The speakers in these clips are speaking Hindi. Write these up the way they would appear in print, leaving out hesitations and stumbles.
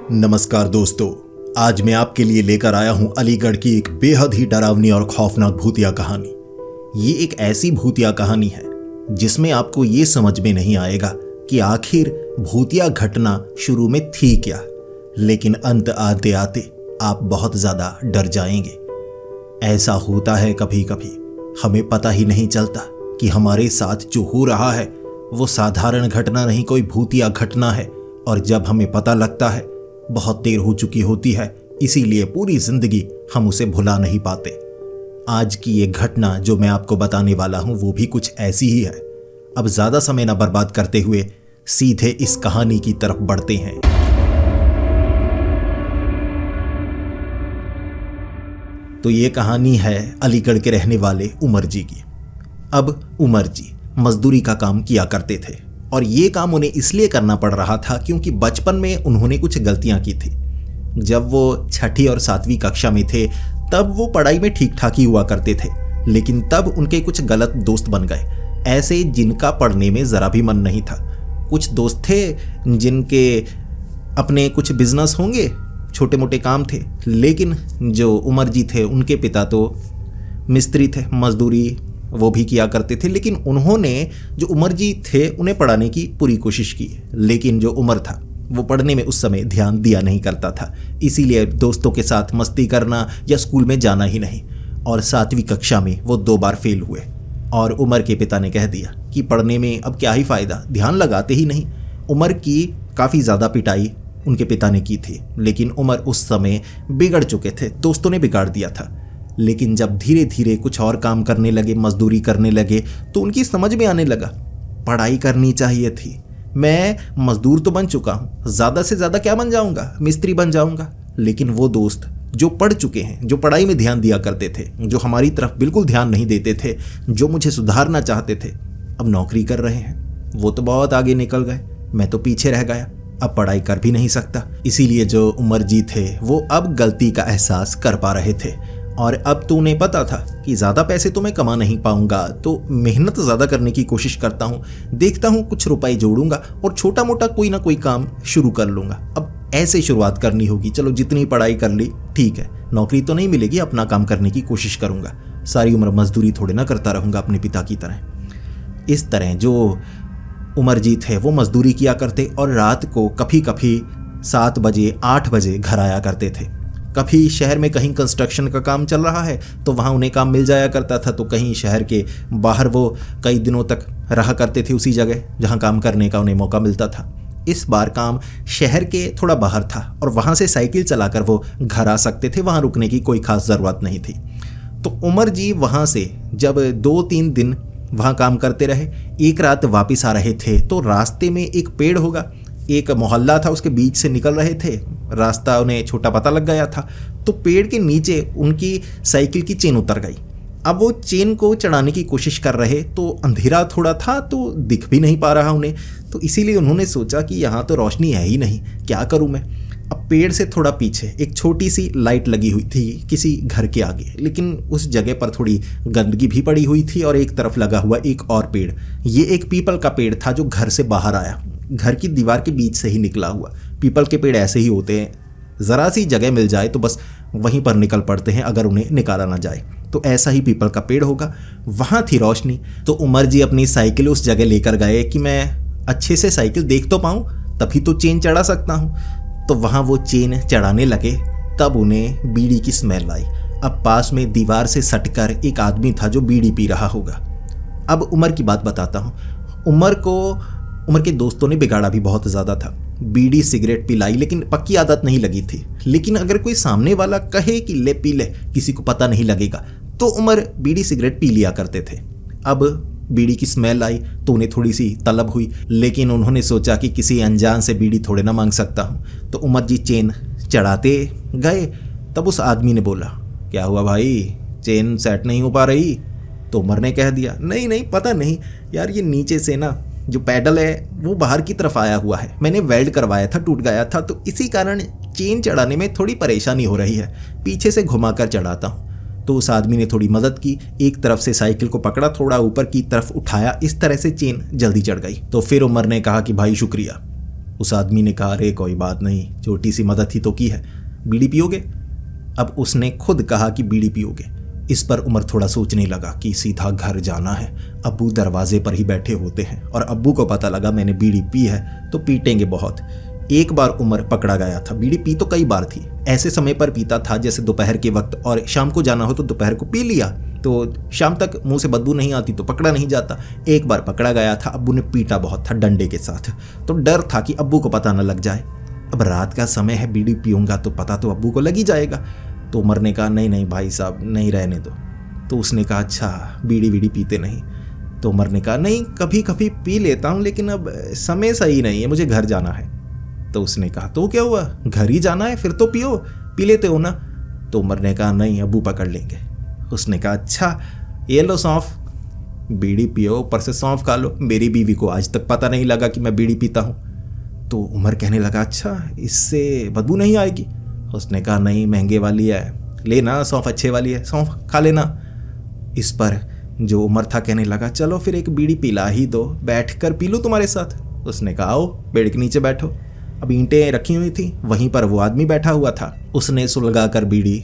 नमस्कार दोस्तों, आज मैं आपके लिए लेकर आया हूं अलीगढ़ की एक बेहद ही डरावनी और खौफनाक भूतिया कहानी। ये एक ऐसी भूतिया कहानी है जिसमें आपको ये समझ में नहीं आएगा कि आखिर भूतिया घटना शुरू में थी क्या, लेकिन अंत आते आते आप बहुत ज्यादा डर जाएंगे। ऐसा होता है कभी कभी, हमें पता ही नहीं चलता कि हमारे साथ जो हो रहा है वो साधारण घटना नहीं, कोई भूतिया घटना है, और जब हमें पता लगता है बहुत देर हो चुकी होती है। इसीलिए पूरी जिंदगी हम उसे भुला नहीं पाते। आज की ये घटना जो मैं आपको बताने वाला हूं वो भी कुछ ऐसी ही है। अब ज्यादा समय ना बर्बाद करते हुए सीधे इस कहानी की तरफ बढ़ते हैं। तो ये कहानी है अलीगढ़ के रहने वाले उमर जी की। अब उमर जी मजदूरी का काम किया करते थे और ये काम उन्हें इसलिए करना पड़ रहा था क्योंकि बचपन में उन्होंने कुछ गलतियां की थी। जब वो 6ठी और 7वीं कक्षा में थे तब वो पढ़ाई में ठीक ठाक ही हुआ करते थे, लेकिन तब उनके कुछ गलत दोस्त बन गए, ऐसे जिनका पढ़ने में ज़रा भी मन नहीं था। कुछ दोस्त थे जिनके अपने कुछ बिजनेस होंगे, छोटे मोटे काम थे, लेकिन जो उमर जी थे उनके पिता तो मिस्त्री थे, मजदूरी वो भी किया करते थे। लेकिन उन्होंने, जो उमर जी थे, उन्हें पढ़ाने की पूरी कोशिश की, लेकिन जो उमर था वो पढ़ने में उस समय ध्यान दिया नहीं करता था। इसीलिए दोस्तों के साथ मस्ती करना या स्कूल में जाना ही नहीं। और 7वीं कक्षा में वो 2 बार फेल हुए और उमर के पिता ने कह दिया कि पढ़ने में अब क्या ही फ़ायदा, ध्यान लगाते ही नहीं। उमर की काफ़ी ज़्यादा पिटाई उनके पिता ने की थी, लेकिन उमर उस समय बिगड़ चुके थे, दोस्तों ने बिगाड़ दिया था। लेकिन जब धीरे धीरे कुछ और काम करने लगे, मजदूरी करने लगे, तो उनकी समझ में आने लगा पढ़ाई करनी चाहिए थी। मैं मजदूर तो बन चुका हूँ, ज़्यादा से ज़्यादा क्या बन जाऊँगा, मिस्त्री बन जाऊँगा। लेकिन वो दोस्त जो पढ़ चुके हैं, जो पढ़ाई में ध्यान दिया करते थे, जो हमारी तरफ बिल्कुल ध्यान नहीं देते थे, जो मुझे सुधारना चाहते थे, अब नौकरी कर रहे हैं। वो तो बहुत आगे निकल गए, मैं तो पीछे रह गया, अब पढ़ाई कर भी नहीं सकता। इसीलिए जो उमर जी थे वो अब गलती का एहसास कर पा रहे थे और अब तो उन्हें पता था कि ज़्यादा पैसे तो मैं कमा नहीं पाऊंगा, तो मेहनत ज़्यादा करने की कोशिश करता हूँ, देखता हूँ कुछ रुपए जोड़ूंगा और छोटा मोटा कोई ना कोई काम शुरू कर लूँगा। अब ऐसे शुरुआत करनी होगी, चलो जितनी पढ़ाई कर ली ठीक है, नौकरी तो नहीं मिलेगी, अपना काम करने की कोशिश करूँगा, सारी उम्र मजदूरी थोड़े ना करता रहूँगा अपने पिता की तरह। इस तरह जो उमर जी थे वो मजदूरी किया करते और रात को कभी कभी 7 बजे 8 बजे घर आया करते थे। कभी शहर में कहीं कंस्ट्रक्शन का काम चल रहा है तो वहाँ उन्हें काम मिल जाया करता था, तो कहीं शहर के बाहर वो कई दिनों तक रहा करते थे उसी जगह जहाँ काम करने का उन्हें मौका मिलता था। इस बार काम शहर के थोड़ा बाहर था और वहाँ से साइकिल चलाकर वो घर आ सकते थे, वहाँ रुकने की कोई खास ज़रूरत नहीं थी। तो उमर जी वहाँ से जब 2-3 दिन वहाँ काम करते रहे, एक रात वापस आ रहे थे तो रास्ते में एक पेड़ होगा, एक मोहल्ला था, उसके बीच से निकल रहे थे, रास्ता उन्हें छोटा पता लग गया था, तो पेड़ के नीचे उनकी साइकिल की चेन उतर गई। अब वो चेन को चढ़ाने की कोशिश कर रहे तो अंधेरा थोड़ा था तो दिख भी नहीं पा रहा उन्हें, तो इसीलिए उन्होंने सोचा कि यहाँ तो रोशनी है ही नहीं, क्या करूँ मैं। अब पेड़ से थोड़ा पीछे एक छोटी सी लाइट लगी हुई थी किसी घर के आगे, लेकिन उस जगह पर थोड़ी गंदगी भी पड़ी हुई थी और एक तरफ लगा हुआ एक और पेड़, ये एक पीपल का पेड़ था जो घर से बाहर आया, घर की दीवार के बीच से ही निकला हुआ। पीपल के पेड़ ऐसे ही होते हैं, ज़रा सी जगह मिल जाए तो बस वहीं पर निकल पड़ते हैं अगर उन्हें निकाला ना जाए। तो ऐसा ही पीपल का पेड़ होगा, वहाँ थी रोशनी। तो उमर जी अपनी साइकिल उस जगह लेकर गए कि मैं अच्छे से साइकिल देख तो पाऊँ, तभी तो चेन चढ़ा सकता हूँ। तो वहाँ वो चेन चढ़ाने लगे, तब उन्हें बीड़ी की स्मेल आई। अब पास में दीवार से सटकर एक आदमी था जो बीड़ी पी रहा होगा। अब उमर की बात बताता हूँ। उमर के दोस्तों ने बिगाड़ा भी बहुत ज़्यादा था, बीड़ी सिगरेट पिलाई, लेकिन पक्की आदत नहीं लगी थी। लेकिन अगर कोई सामने वाला कहे कि ले पी ले, किसी को पता नहीं लगेगा, तो उमर बीड़ी सिगरेट पी लिया करते थे। अब बीड़ी की स्मेल आई तो उन्हें थोड़ी सी तलब हुई, लेकिन उन्होंने सोचा कि किसी अनजान से बीड़ी थोड़े ना मांग सकता हूँ। तो उमर जी चेन चढ़ाते गए, तब उस आदमी ने बोला, क्या हुआ भाई, चेन सेट नहीं हो पा रही? तो उमर ने कह दिया, नहीं नहीं, पता नहीं यार, ये नीचे से ना जो पैडल है वो बाहर की तरफ आया हुआ है, मैंने वेल्ड करवाया था, टूट गया था, तो इसी कारण चेन चढ़ाने में थोड़ी परेशानी हो रही है, पीछे से घुमाकर चढ़ाता हूँ। तो उस आदमी ने थोड़ी मदद की, एक तरफ से साइकिल को पकड़ा, थोड़ा ऊपर की तरफ उठाया, इस तरह से चेन जल्दी चढ़ गई। तो फिर उमर ने कहा कि भाई शुक्रिया, उस आदमी ने कहा, अरे कोई बात नहीं, छोटी सी मदद ही तो की है, बीड़ी पियोगे? अब उसने खुद कहा कि बीड़ी पियोगे। इस पर उमर थोड़ा सोचने लगा कि सीधा घर जाना है, अब्बू दरवाजे पर ही बैठे होते हैं और अब्बू को पता लगा मैंने बीड़ी पी है तो पीटेंगे बहुत। एक बार उमर पकड़ा गया था, बीड़ी पी तो कई बार थी, ऐसे समय पर पीता था जैसे दोपहर के वक्त, और शाम को जाना हो तो दोपहर को पी लिया तो शाम तक मुंह से बदबू नहीं आती तो पकड़ा नहीं जाता। एक बार पकड़ा गया था, अब्बू ने पीटा बहुत था डंडे के साथ, तो डर था कि अब्बू को पता न लग जाए। अब रात का समय है, बीड़ी पीऊंगा तो पता तो अब्बू को लग ही जाएगा। तो उमर ने कहा, नहीं नहीं भाई साहब, नहीं रहने दो। तो उसने कहा, अच्छा बीड़ी वीड़ी पीते नहीं? तो उमर ने कहा, नहीं कभी कभी पी लेता हूँ, लेकिन अब समय सही नहीं है, मुझे घर जाना है। तो उसने कहा, तो क्या हुआ, घर ही जाना है, फिर तो पियो, पी लेते हो ना? तो उमर ने कहा, नहीं अब्बू पकड़ लेंगे। उसने कहा, अच्छा ये लो सौंफ, बीड़ी पियो, ऊपर से सौंफ खा लो, मेरी बीवी को आज तक पता नहीं लगा कि मैं बीड़ी पीता हूँ। तो उमर कहने लगा, अच्छा इससे बदबू नहीं आएगी? उसने कहा, नहीं महंगे वाली है, लेना सौंफ, अच्छे वाली है, सौंफ खा लेना। इस पर जो उमर था कहने लगा, चलो फिर एक बीड़ी पिला ही दो, बैठ कर पी लूँ तुम्हारे साथ। उसने कहा, आओ पेड़ के नीचे बैठो। अब ईंटें रखी हुई थी, वहीं पर वो आदमी बैठा हुआ था। उसने सुलगा कर बीड़ी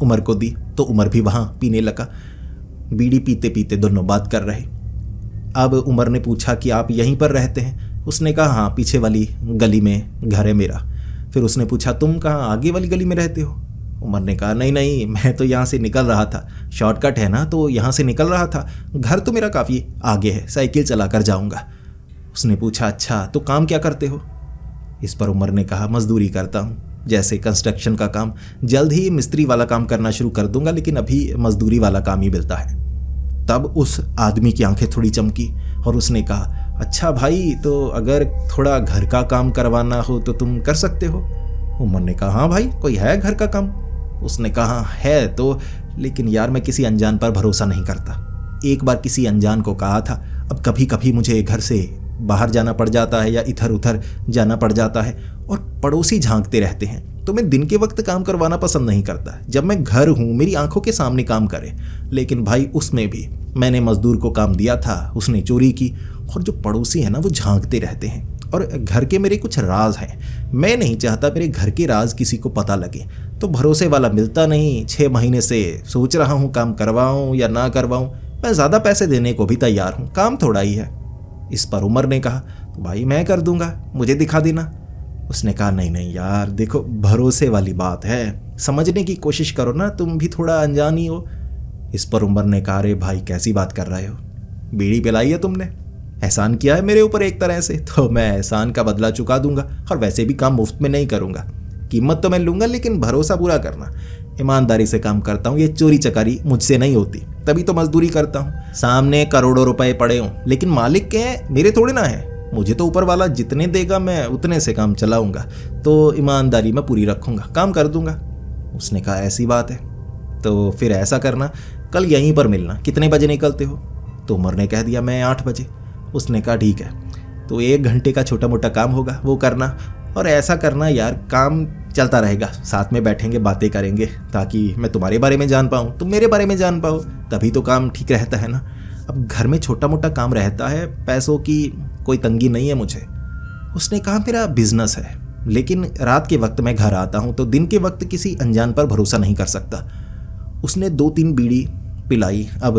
उमर को दी तो उमर भी वहाँ पीने लगा। बीड़ी पीते पीते दोनों बात कर रहे। अब उमर ने पूछा कि आप यहीं पर रहते हैं? उसने कहा, हाँ पीछे वाली गली में घर है मेरा। फिर उसने पूछा, तुम कहाँ आगे वाली गली में रहते हो? उमर ने कहा, नहीं नहीं, मैं तो यहाँ से निकल रहा था, शॉर्टकट है ना, तो यहाँ से निकल रहा था, घर तो मेरा काफ़ी आगे है, साइकिल चला कर जाऊँगा। उसने पूछा, अच्छा तो काम क्या करते हो? इस पर उमर ने कहा, मजदूरी करता हूँ, जैसे कंस्ट्रक्शन का काम, जल्द ही मिस्त्री वाला काम करना शुरू कर दूंगा, लेकिन अभी मजदूरी वाला काम ही मिलता है। तब उस आदमी की आंखें थोड़ी चमकी और उसने कहा, अच्छा भाई, तो अगर थोड़ा घर का काम करवाना हो तो तुम कर सकते हो? उमर ने कहा, हाँ भाई, कोई है घर का काम? उसने कहा, है तो, लेकिन यार मैं किसी अनजान पर भरोसा नहीं करता। एक बार किसी अनजान को कहा था, अब कभी कभी मुझे घर से बाहर जाना पड़ जाता है या इधर उधर जाना पड़ जाता है और पड़ोसी झांकते रहते हैं, तो मैं दिन के वक्त काम करवाना पसंद नहीं करता, जब मैं घर हूँ मेरी आंखों के सामने काम करे। लेकिन भाई उसमें भी मैंने मजदूर को काम दिया था, उसने चोरी की, और जो पड़ोसी है ना वो झांकते रहते हैं, और घर के मेरे कुछ राज हैं, मैं नहीं चाहता मेरे घर के राज किसी को पता लगे, तो भरोसे वाला मिलता नहीं। 6 महीने से सोच रहा हूँ काम करवाऊँ या ना करवाऊँ, मैं ज़्यादा पैसे देने को भी तैयार हूँ, काम थोड़ा ही है। इस पर उमर ने कहा, तो भाई मैं कर दूंगा, मुझे दिखा देना। उसने कहा, नहीं नहीं यार, देखो भरोसे वाली बात है, समझने की कोशिश करो ना, तुम भी थोड़ा अनजान ही हो। इस पर उमर ने कहा, अरे भाई कैसी बात कर रहे हो, बीड़ी पिलाई है तुमने, एहसान किया है मेरे ऊपर एक तरह से, तो मैं एहसान का बदला चुका दूंगा, और वैसे भी काम मुफ्त में नहीं करूंगा, कीमत तो मैं लूंगा, लेकिन भरोसा पूरा करना। ईमानदारी से काम करता हूँ, ये चोरी चकारी मुझसे नहीं होती, तभी तो मजदूरी करता हूँ। सामने करोड़ों रुपए पड़े हों, लेकिन मालिक के हैं, मेरे थोड़े ना है, मुझे तो ऊपर वाला जितने देगा मैं उतने से काम चलाऊंगा, तो ईमानदारी मैं पूरी रखूंगा, काम कर दूंगा। उसने कहा, ऐसी बात है, तो फिर ऐसा करना, कल यहीं पर मिलना, कितने बजे निकलते हो? तो उमर ने कह दिया, मैं 8 बजे। उसने कहा, ठीक है, तो 1 घंटे का छोटा मोटा काम होगा वो करना, और ऐसा करना यार, काम चलता रहेगा, साथ में बैठेंगे बातें करेंगे, ताकि मैं तुम्हारे बारे में जान पाऊँ, तुम मेरे बारे में जान पाओ, तभी तो काम ठीक रहता है ना। अब घर में छोटा मोटा काम रहता है, पैसों की कोई तंगी नहीं है मुझे। उसने कहा, मेरा बिजनेस है, लेकिन रात के वक्त मैं घर आता हूँ, तो दिन के वक्त किसी अनजान पर भरोसा नहीं कर सकता। उसने 2-3 बीड़ी पिलाई अब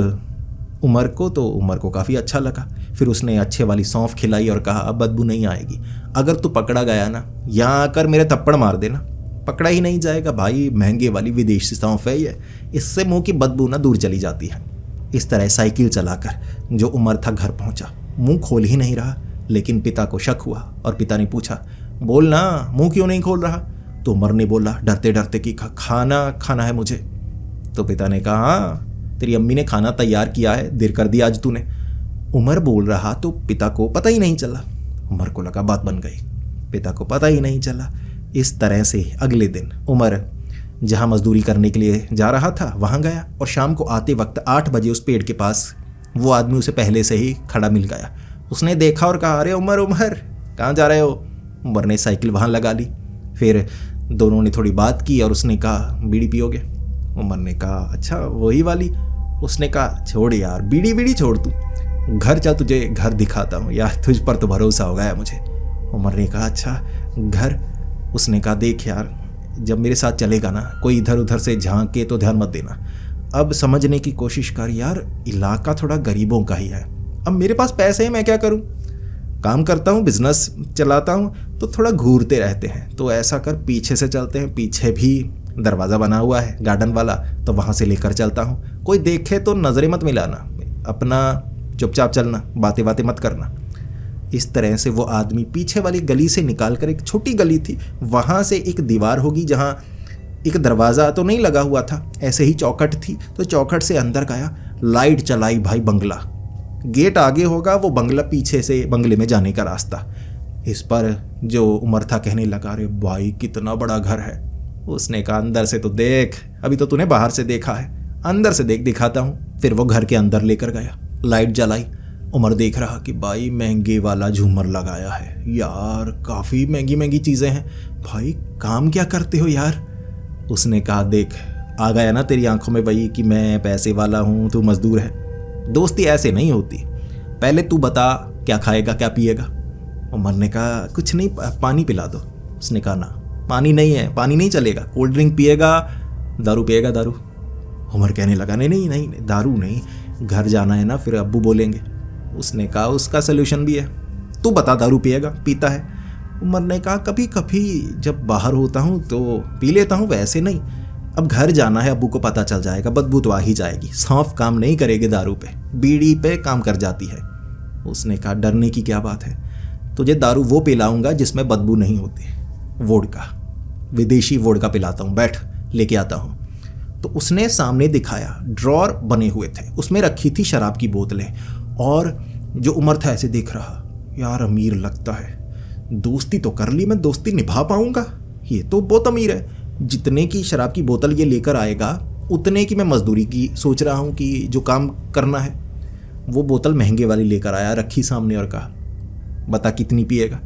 उमर को, तो उमर को काफ़ी अच्छा लगा। फिर उसने अच्छे वाली सौंफ खिलाई और कहा, अब बदबू नहीं आएगी, अगर तू पकड़ा गया ना, यहाँ आकर मेरे थप्पड़ मार देना, पकड़ा ही नहीं जाएगा भाई, महंगे वाली विदेशी सौंफ है ये, इससे मुंह की बदबू ना दूर चली जाती है। इस तरह साइकिल चलाकर जो उमर था घर पहुंचा, मुंह खोल ही नहीं रहा, लेकिन पिता को शक हुआ और पिता ने पूछा, बोल ना, मुंह क्यों नहीं खोल रहा? तो उमर ने बोला डरते डरते कि खाना खाना है मुझे। तो पिता ने कहा, हाँ तेरी अम्मी ने खाना तैयार किया है, देर कर दी आज तूने। उमर बोल रहा तो पिता को पता ही नहीं चला। उमर को लगा बात बन गई, पिता को पता ही नहीं चला। इस तरह से अगले दिन उमर जहाँ मजदूरी करने के लिए जा रहा था वहाँ गया, और शाम को आते वक्त 8 बजे उस पेड़ के पास वो आदमी उसे पहले से ही खड़ा मिल गया। उसने देखा और कहा, अरे उमर उमर कहाँ जा रहे हो? उमर ने साइकिल वहाँ लगा ली। फिर दोनों ने थोड़ी बात की और उसने कहा, बीड़ी पियोगे? उमर ने कहा, अच्छा वही वाली। उसने कहा, छोड़ यार, बीड़ी बीड़ी छोड़, तू घर चल, तुझे घर दिखाता हूँ यार, तुझ पर तो भरोसा हो गया मुझे। उमर ने कहा अच्छा घर। उसने कहा देख यार, जब मेरे साथ चलेगा ना कोई इधर उधर से झांके तो ध्यान मत देना। अब समझने की कोशिश कर यार, इलाका थोड़ा गरीबों का ही है। अब मेरे पास पैसे हैं, मैं क्या करूं? काम करता हूं, बिजनेस चलाता हूं, तो थोड़ा घूरते रहते हैं। तो ऐसा कर, पीछे से चलते हैं, पीछे भी दरवाज़ा बना हुआ है गार्डन वाला, तो वहाँ से लेकर चलता हूँ। कोई देखे तो नज़रें मत मिलाना, अपना चुपचाप चलना, बातें बातें मत करना। इस तरह से वो आदमी पीछे वाली गली से निकाल कर, एक छोटी गली थी, वहाँ से एक दीवार होगी जहाँ एक दरवाज़ा तो नहीं लगा हुआ था, ऐसे ही चौखट थी, तो चौखट से अंदर गया, लाइट चलाई भाई। बंगला गेट आगे होगा, वो बंगला पीछे से बंगले में जाने का रास्ता। इस पर जो उमर था कहने लगा, अरे भाई कितना बड़ा घर है। उसने कहा अंदर से तो देख, अभी तो तूने बाहर से देखा है, अंदर से देख, दिखाता हूँ। फिर वो घर के अंदर लेकर गया, लाइट जलाई। उमर देख रहा कि भाई महंगे वाला झूमर लगाया है यार, काफ़ी महंगी महंगी चीज़ें हैं। भाई काम क्या करते हो यार? उसने कहा देख, आ गया ना तेरी आंखों में वही कि मैं पैसे वाला हूँ, तू मजदूर है। दोस्ती ऐसे नहीं होती, पहले तू बता क्या खाएगा क्या पिएगा। उमर ने कहा कुछ नहीं, पानी पिला दो। उसने कहा ना, पानी नहीं है, पानी नहीं चलेगा, कोल्ड ड्रिंक पिएगा, दारू पिएगा दारू। उमर कहने लगा नहीं नहीं नहीं, दारू नहीं, घर जाना है ना, फिर अब्बू बोलेंगे। उसने कहा उसका सलूशन भी है, तू बता दारू पिएगा पीता है? उमर ने कहा कभी कभी जब बाहर होता हूँ तो पी लेता हूँ, वैसे नहीं। अब घर जाना है, अब्बू को पता चल जाएगा, बदबू तो आ ही जाएगी। सौंफ काम नहीं करेगी दारू पे, बीड़ी पे काम कर जाती है। उसने कहा डरने की क्या बात है, तुझे दारू वो पिलाऊंगा जिसमें बदबू नहीं होती, वोडका, विदेशी वोडका पिलाता हूँ, बैठ लेके आता हूँ। तो उसने सामने दिखाया, ड्रॉर बने हुए थे, उसमें रखी थी शराब की बोतलें। और जो उमर था ऐसे देख रहा, यार अमीर लगता है, दोस्ती तो कर ली, मैं दोस्ती निभा पाऊंगा? ये तो बहुत अमीर है। जितने की शराब की बोतल ये लेकर आएगा उतने की मैं मजदूरी की सोच रहा हूँ कि जो काम करना है। वो बोतल महंगे वाली लेकर आया, रखी सामने और कहा बता कितनी पिएगा?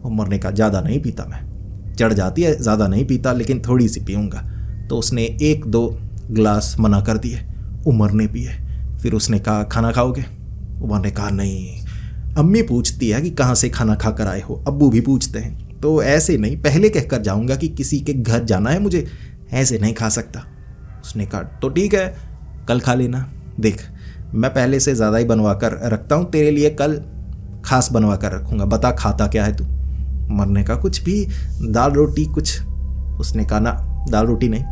उमर ने कहा ज़्यादा नहीं पीता मैं, चढ़ जाती है, ज़्यादा नहीं पीता लेकिन थोड़ी सी पीऊँगा। तो उसने 1-2 ग्लास मना कर दिए, उमर ने पिए। फिर उसने कहा खाना खाओगे? उमर ने कहा नहीं, अम्मी पूछती है कि कहाँ से खाना खा कर आए हो, अब्बू भी पूछते हैं, तो ऐसे नहीं, पहले कहकर जाऊँगा कि किसी के घर जाना है मुझे, ऐसे नहीं खा सकता। उसने कहा तो ठीक है, कल खा लेना, देख मैं पहले से ज़्यादा ही बनवा कर रखता हूँ तेरे लिए, कल खास बनवा कर रखूँगा, बता खाता क्या है तू? उमर ने कहा कुछ भी, दाल रोटी कुछ। उसने कहा ना, दाल रोटी नहीं,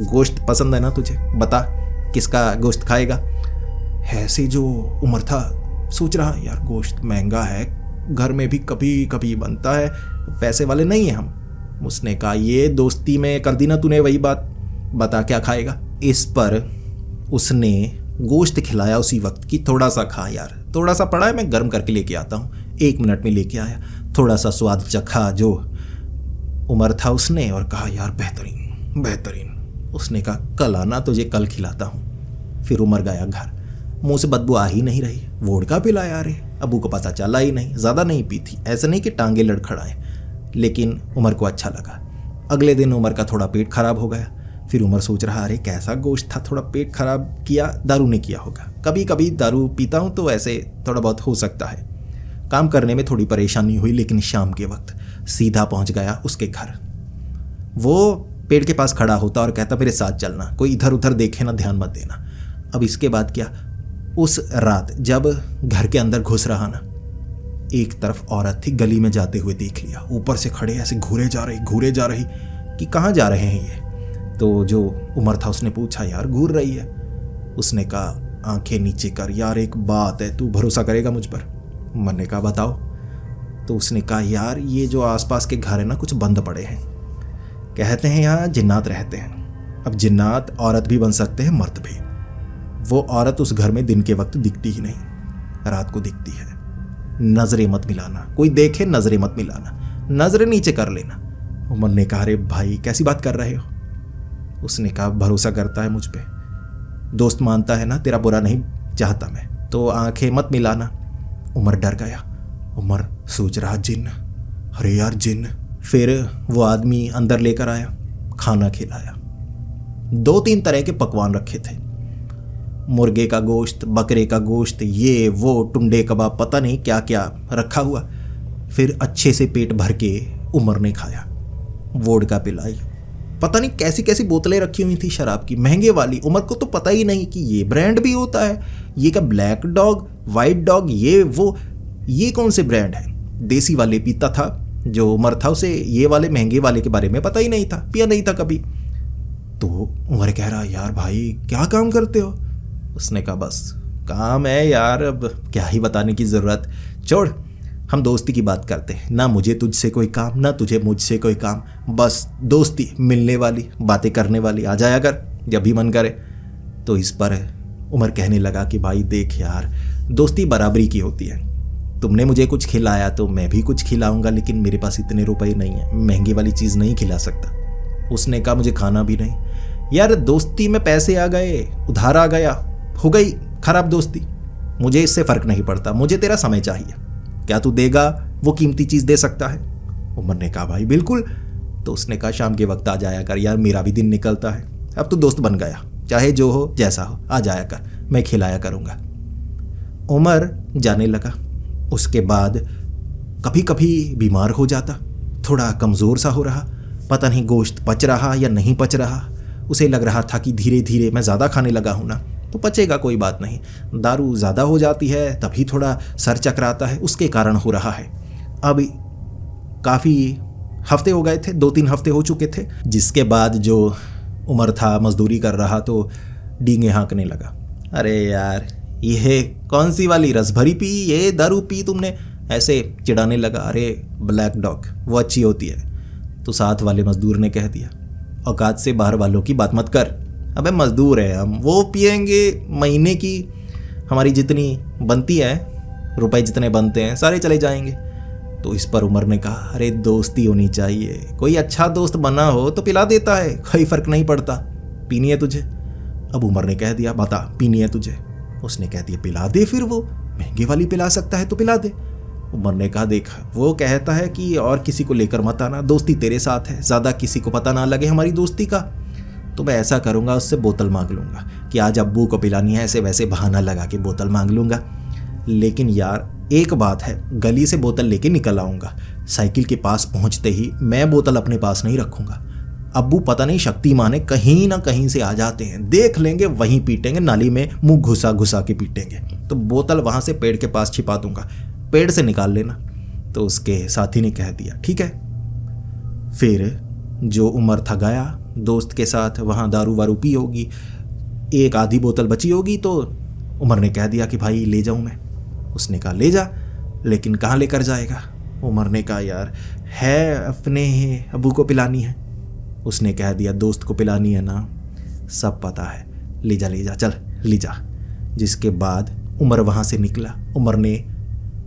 गोश्त पसंद है ना तुझे, बता किसका गोश्त खाएगा? ऐसे जो उमर था सोच रहा, यार गोश्त महंगा है, घर में भी कभी कभी बनता है, पैसे वाले नहीं हैं हम। उसने कहा ये दोस्ती में कर दी ना तूने वही बात, बता क्या खाएगा? इस पर उसने गोश्त खिलाया उसी वक्त की, थोड़ा सा खा यार, थोड़ा सा पड़ा है, मैं गर्म करके लेके आता हूँ। 1 मिनट में लेके आया, थोड़ा सा स्वाद चखा जो उमर था उसने, और कहा यार बेहतरीन बेहतरीन। उसने कहा कल आना, तुझे कल खिलाता हूँ। फिर उमर गया घर, मुंह से बदबू आ ही नहीं रही, वोडका पिलाया रे, अबू को पता चला ही नहीं, ज़्यादा नहीं पी थी, ऐसे नहीं कि टांगे लड़खड़ाएं, लेकिन उमर को अच्छा लगा। अगले दिन उमर का थोड़ा पेट खराब हो गया। फिर उमर सोच रहा अरे कैसा गोश्त था, थोड़ा पेट खराब किया, दारू ने किया होगा, कभी कभी दारू पीता हूँ तो ऐसे थोड़ा बहुत हो सकता है। काम करने में थोड़ी परेशानी हुई, लेकिन शाम के वक्त सीधा पहुँच गया उसके घर। वो पेड़ के पास खड़ा होता और कहता मेरे साथ चलना, कोई इधर उधर देखे ना, ध्यान मत देना। अब इसके बाद क्या, उस रात जब घर के अंदर घुस रहा ना, एक तरफ औरत थी, गली में जाते हुए देख लिया, ऊपर से खड़े ऐसे घूरे जा रही कि कहाँ जा रहे हैं ये। तो जो उमर था उसने पूछा यार घूर रही है? उसने कहा आंखें नीचे कर, यार एक बात है, तू भरोसा करेगा मुझ पर? उमर ने कहा बताओ। तो उसने कहा यार ये जो आसपास के घर है ना कुछ बंद पड़े हैं, कहते हैं यहाँ जिन्नात रहते हैं। अब जिन्नात औरत भी बन सकते हैं, मर्द भी। वो औरत उस घर में दिन के वक्त दिखती ही नहीं, रात को दिखती है। नजरें मत मिलाना, कोई देखे नजरें मत मिलाना, नजरें नीचे कर लेना। उमर ने कहा अरे भाई कैसी बात कर रहे हो? उसने कहा भरोसा करता है मुझ पे, दोस्त मानता है ना, तेरा बुरा नहीं चाहता मैं, तो आंखें मत मिलाना। उमर डर गया। उमर सोच रहा जिन्न, अरे यार जिन्न। फिर वो आदमी अंदर लेकर आया, खाना खिलाया। 2-3 तरह के पकवान रखे थे, मुर्गे का गोश्त, बकरे का गोश्त, ये वो टुंडे कबाब, पता नहीं क्या क्या रखा हुआ। फिर अच्छे से पेट भर के उमर ने खाया, वोडका पिलाई। पता नहीं कैसी कैसी बोतलें रखी हुई थी शराब की, महंगे वाली। उमर को तो पता ही नहीं कि ये ब्रांड भी होता है, ये क्या ब्लैक डॉग, वाइट डॉग, ये वो, ये कौन से ब्रांड है। देसी वाले पीता था। जो उमर था उसे ये वाले महंगे वाले के बारे में पता ही नहीं था, पिया नहीं था कभी। तो उमर कह रहा, यार भाई क्या काम करते हो? उसने कहा, बस काम है यार, अब क्या ही बताने की ज़रूरत, छोड़, हम दोस्ती की बात करते हैं। ना मुझे तुझसे कोई काम, ना तुझे मुझसे कोई काम, बस दोस्ती, मिलने वाली, बातें करने वाली, आ जाया कर जब भी मन करे। तो इस पर उमर कहने लगा कि भाई देख यार, दोस्ती बराबरी की होती है। तुमने मुझे कुछ खिलाया तो मैं भी कुछ खिलाऊंगा, लेकिन मेरे पास इतने रुपए नहीं है, महंगी वाली चीज़ नहीं खिला सकता। उसने कहा, मुझे खाना भी नहीं। यार दोस्ती में पैसे आ गए, उधार आ गया, हो गई खराब दोस्ती, मुझे इससे फ़र्क नहीं पड़ता, मुझे तेरा समय चाहिए। क्या तू देगा? वो कीमती चीज़ दे सकता है? उमर ने कहा, भाई बिल्कुल। तो उसने कहा, शाम के वक्त आ जाया कर यार, मेरा भी दिन निकलता है, अब तू दोस्त बन गया, चाहे जो हो जैसा हो, आ जाया कर, मैं खिलाया करूँगा। उमर जाने लगा। उसके बाद कभी कभी बीमार हो जाता, थोड़ा कमज़ोर सा हो रहा, पता नहीं गोश्त पच रहा या नहीं पच रहा। उसे लग रहा था कि धीरे धीरे मैं ज़्यादा खाने लगा हूँ ना, तो पचेगा, कोई बात नहीं। दारू ज़्यादा हो जाती है तभी थोड़ा सर चकराता है, उसके कारण हो रहा है। अब काफ़ी हफ्ते हो गए थे, 2-3 हफ्ते हो चुके थे, जिसके बाद जो उमर था मजदूरी कर रहा तो डींगे हाँकने लगा। अरे यार ये कौन सी वाली रस भरी पी, ये दारू पी तुमने, ऐसे चिढ़ाने लगा। अरे ब्लैक डॉग वो अच्छी होती है। तो साथ वाले मजदूर ने कह दिया, औकात से बाहर वालों की बात मत कर, अबे मजदूर है हम, वो पिएंगे, महीने की हमारी जितनी बनती है, रुपए जितने बनते हैं सारे चले जाएंगे। तो इस पर उमर ने कहा, अरे दोस्ती होनी चाहिए, कोई अच्छा दोस्त बना हो तो पिला देता है, कोई फ़र्क नहीं पड़ता। पीनी है तुझे? अब उमर ने कह दिया, बता पीनी है तुझे? उसने कह दिया, पिला दे फिर, वो महंगे वाली पिला सकता है तो पिला दे। उमर ने कहा, देख वो कहता है कि और किसी को लेकर मत आना, दोस्ती तेरे साथ है, ज़्यादा किसी को पता ना लगे हमारी दोस्ती का। तो मैं ऐसा करूँगा, उससे बोतल मांग लूँगा कि आज अब्बू को पिलानी है, ऐसे वैसे बहाना लगा के बोतल मांग लूँगा। लेकिन यार एक बात है, गली से बोतल लेके निकल आऊँगा, साइकिल के पास पहुँचते ही मैं बोतल अपने पास नहीं रखूँगा। अब्बू पता नहीं शक्तिमान है, कहीं ना कहीं से आ जाते हैं, देख लेंगे, वहीं पीटेंगे, नाली में मुंह घुसा घुसा के पीटेंगे। तो बोतल वहाँ से पेड़ के पास छिपा दूंगा, पेड़ से निकाल लेना। तो उसके साथी ने कह दिया, ठीक है। फिर जो उमर था गया दोस्त के साथ, वहाँ दारू वारू पी होगी, एक आधी बोतल बची होगी। तो उमर ने कह दिया कि भाई ले जाऊँ मैं? उसने कहा, ले जा, लेकिन कहाँ लेकर जाएगा? उमर ने कहा, यार है अपने अब्बू को पिलानी है। उसने कह दिया, दोस्त को पिलानी है ना, सब पता है, ले जा चल ले जा। जिसके बाद उमर वहाँ से निकला। उमर ने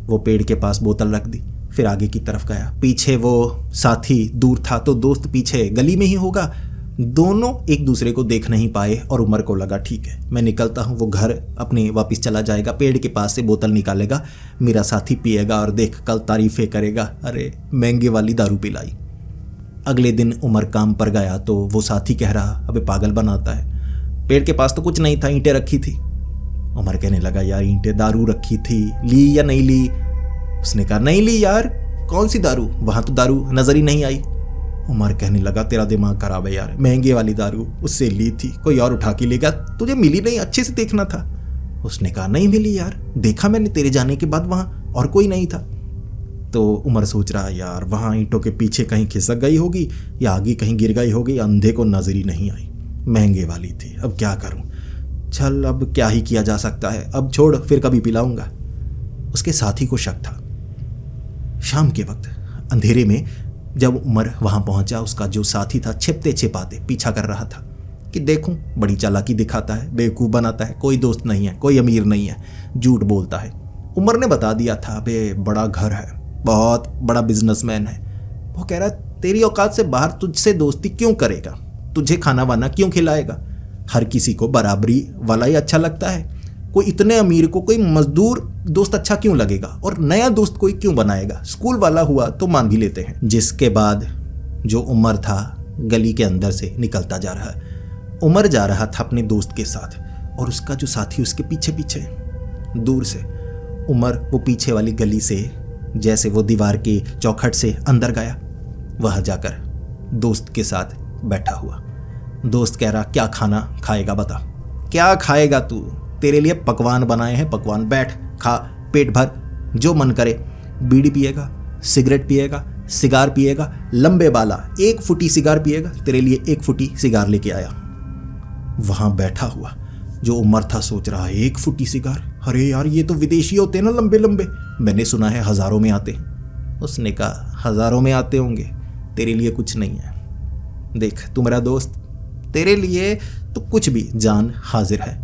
वो पेड़ के पास बोतल रख दी, फिर आगे की तरफ गया। पीछे वो साथी दूर था तो दोस्त पीछे गली में ही होगा। दोनों एक दूसरे को देख नहीं पाए और उमर को लगा, ठीक है मैं निकलता हूँ, वो घर अपने वापस चला जाएगा, पेड़ के पास से बोतल निकालेगा, मेरा साथी पिएगा और देख कल तारीफें करेगा, अरे महंगे वाली दारू पिलाई। अगले दिन उमर काम पर गया तो वो साथी कह रहा, अबे पागल बनाता है, पेड़ के पास तो कुछ नहीं था, ईंटें रखी थी। उमर कहने लगा, यार ईंटें, दारू रखी थी, ली या नहीं ली? उसने कहा, नहीं ली यार, कौन सी दारू, वहाँ तो दारू नजर ही नहीं आई। उमर कहने लगा, तेरा दिमाग खराब है यार, महंगे वाली दारू उससे ली थी, कोई और उठा के ले गया, तुझे मिली नहीं, अच्छे से देखना था। उसने कहा, नहीं मिली यार, देखा मैंने तेरे जाने के बाद वहाँ और कोई नहीं था। तो उमर सोच रहा, यार वहाँ ईंटों के पीछे कहीं खिसक गई होगी या आगे कहीं गिर गई होगी, अंधे को नजर ही नहीं आई, महंगे वाली थी, अब क्या करूं, चल अब क्या ही किया जा सकता है, अब छोड़, फिर कभी पिलाऊंगा। उसके साथी को शक था। शाम के वक्त अंधेरे में जब उमर वहाँ पहुँचा, उसका जो साथी था छिपते छिपाते पीछा कर रहा था कि देखूं, बड़ी चालाकी दिखाता है, बेवकूफ़ बनाता है, कोई दोस्त नहीं है, कोई अमीर नहीं है, झूठ बोलता है। उमर ने बता दिया था, बे बड़ा घर है, बहुत बड़ा बिजनेसमैन है। वो कह रहा, तेरी औकात से बाहर तुझसे दोस्ती क्यों करेगा, तुझे खाना वाना क्यों खिलाएगा, हर किसी को बराबरी वाला ही अच्छा लगता है, कोई इतने अमीर को कोई मजदूर दोस्त अच्छा क्यों लगेगा, और नया दोस्त कोई क्यों बनाएगा, स्कूल वाला हुआ तो मान भी लेते हैं। जिसके बाद जो उमर था गली के अंदर से निकलता जा रहा है। उमर जा रहा था अपने दोस्त के साथ और उसका जो साथी उसके पीछे पीछे दूर से। उमर वो पीछे वाली गली से जैसे वो दीवार के चौखट से अंदर गया, वह जाकर दोस्त के साथ बैठा हुआ। दोस्त कह रहा, क्या खाना खाएगा बता, क्या खाएगा तू, तेरे लिए पकवान बनाए हैं, पकवान, बैठ खा पेट भर, जो मन करे। बीड़ी पिएगा, सिगरेट पिएगा, सिगार पिएगा, लंबे वाला 1 फुटी सिगार पिएगा, तेरे लिए 1 फुटी सिगार लेके आया। वहां बैठा हुआ जो उमर था सोच रहा, 1 फुटी सिगार, अरे यार ये तो विदेशी होते हैं ना, लंबे लंबे, मैंने सुना है हजारों में आते। उसने कहा, हजारों में आते होंगे, तेरे लिए कुछ नहीं है, देख तू मेरा दोस्त, तेरे लिए तो कुछ भी, जान हाजिर है।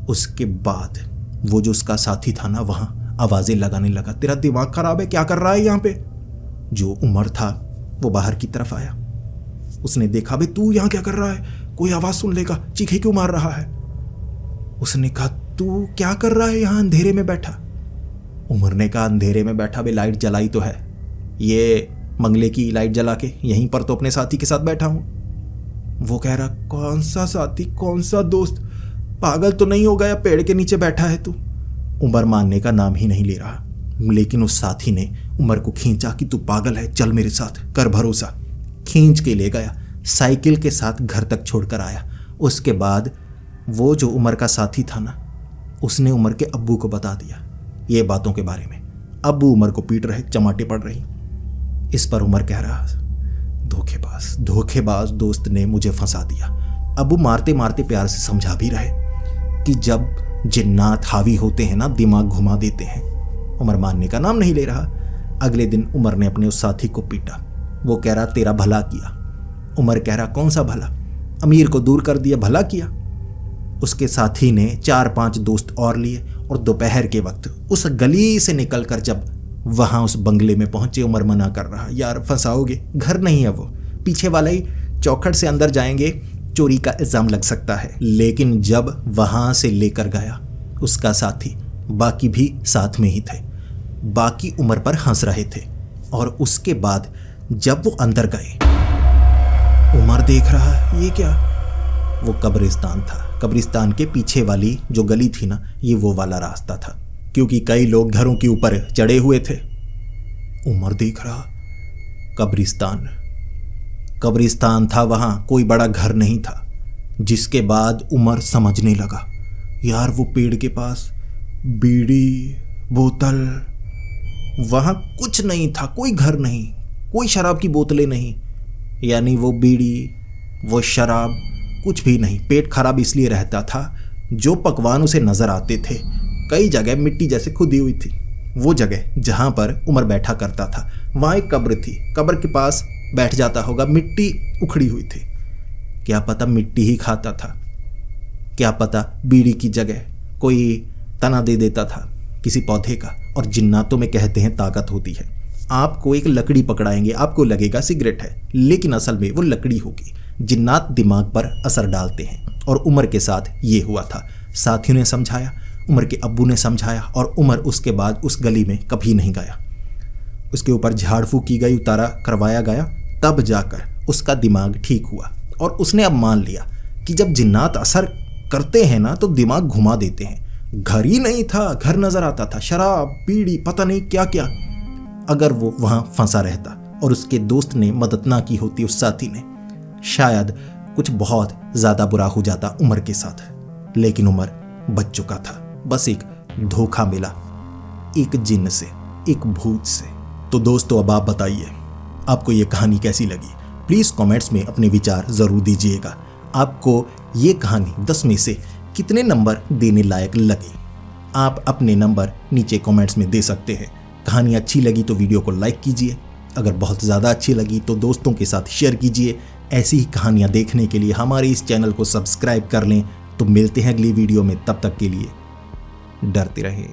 उसके बाद वो जो उसका साथी था ना, वहां आवाजें लगाने लगा, तेरा दिमाग खराब है, क्या कर रहा है यहाँ पे। जो उमर था वो बाहर की तरफ आया, उसने देखा, भाई तू यहाँ क्या कर रहा है, कोई आवाज सुन लेगा, चीखे क्यों मार रहा है। उसने कहा, तू क्या कर रहा है यहाँ अंधेरे में बैठा। उमर ने कहा, अंधेरे में बैठा, भाई लाइट जलाई तो है, ये मंगले की लाइट जला के यहीं पर तो अपने साथी के साथ बैठा हूं। वो कह रहा, कौन सा साथी, कौन सा दोस्त, पागल तो नहीं हो गया, पेड़ के नीचे बैठा है तू। उमर मानने का नाम ही नहीं ले रहा, लेकिन उस साथी ने उमर को खींचा कि तू पागल है, चल मेरे साथ, कर भरोसा। खींच के ले गया, साइकिल के साथ घर तक छोड़कर आया। उसके बाद वो जो उमर का साथी था ना, उसने उमर के अब्बू को बता दिया ये बातों के बारे में। अब्बू उमर को पीट रहे, चमाटे पड़ रही। इस पर उमर कह रहा, धोखेबाज, धोखेबाज दोस्त ने मुझे फंसा दिया। अब्बू मारते मारते प्यार से समझा भी रहे कि जब जिन्नात हावी होते हैं ना, दिमाग घुमा देते हैं। उमर मानने का नाम नहीं ले रहा। अगले दिन उमर ने अपने उस साथी को पीटा। वो कह रहा, तेरा भला किया। उमर कह रहा, कौन सा भला, अमीर को दूर कर दिया, भला किया। उसके साथी ने 4-5 दोस्त और लिए और दोपहर के वक्त उस गली से निकलकर जब वहां उस बंगले में पहुंचे, उमर मना कर रहा, यार फंसाओगे, घर नहीं है वो, पीछे वाला ही चौखट से अंदर जाएंगे, चोरी का इल्जाम लग सकता है। लेकिन जब वहां से लेकर गया उसका साथी, बाकी भी साथ में ही थे, बाकी उमर पर हंस रहे थे। और उसके बाद जब वो अंदर गए, उमर देख रहा, ये क्या, वो कब्रिस्तान था। कब्रिस्तान के पीछे वाली जो गली थी ना, ये वो वाला रास्ता था, क्योंकि कई लोग घरों के ऊपर चढ़े हुए थे। उमर देख रहा, कब्रिस्तान, कब्रिस्तान था, वहां कोई बड़ा घर नहीं था। जिसके बाद उमर समझने लगा, यार वो पेड़ के पास बीड़ी, बोतल, वहां कुछ नहीं था, कोई घर नहीं, कोई शराब की बोतलें नहीं, यानी वो बीड़ी, वो शराब, कुछ भी नहीं। पेट खराब इसलिए रहता था, जो पकवान उसे नजर आते थे कई जगह मिट्टी जैसे खुदी हुई थी। वो जगह जहां पर उमर बैठा करता था, वहां एक कब्र थी, कब्र के पास बैठ जाता होगा, मिट्टी उखड़ी हुई थी, क्या पता मिट्टी ही खाता था, क्या पता बीड़ी की जगह कोई तना दे देता था किसी पौधे का। और जिन्नातों में कहते हैं ताकत होती है, आपको एक लकड़ी पकड़ाएंगे, आपको लगेगा सिगरेट है, लेकिन असल में वो लकड़ी होगी। जिन्नात दिमाग पर असर डालते हैं, और उमर के साथ ये हुआ था। साथियों ने समझाया, उमर के अब्बू ने समझाया, और उमर उसके बाद उस गली में कभी नहीं गया। उसके ऊपर झाड़ फूक की गई, उतारा करवाया गया, तब जाकर उसका दिमाग ठीक हुआ। और उसने अब मान लिया कि जब जिन्नात असर करते हैं ना, तो दिमाग घुमा देते हैं। घर ही नहीं था, घर नजर आता था, शराब, बीड़ी, पता नहीं क्या क्या। अगर वो वहां फंसा रहता और उसके दोस्त ने मदद ना की होती, उस साथी ने, शायद कुछ बहुत ज्यादा बुरा हो जाता उमर के साथ। लेकिन उमर बच चुका था, बस एक धोखा मिला, एक जिन्न से, एक भूत से। तो दोस्तों अब आप बताइए, आपको ये कहानी कैसी लगी? प्लीज कमेंट्स में अपने विचार जरूर दीजिएगा। आपको ये कहानी 10 में से कितने नंबर देने लायक लगे? आप अपने नंबर नीचे कमेंट्स में दे सकते हैं। कहानी अच्छी लगी तो वीडियो को लाइक कीजिए, अगर बहुत ज़्यादा अच्छी लगी तो दोस्तों के साथ शेयर कीजिए। ऐसी ही कहानियाँ देखने के लिए हमारे इस चैनल को सब्सक्राइब कर लें। तो मिलते हैं अगली वीडियो में, तब तक के लिए डरते रहें।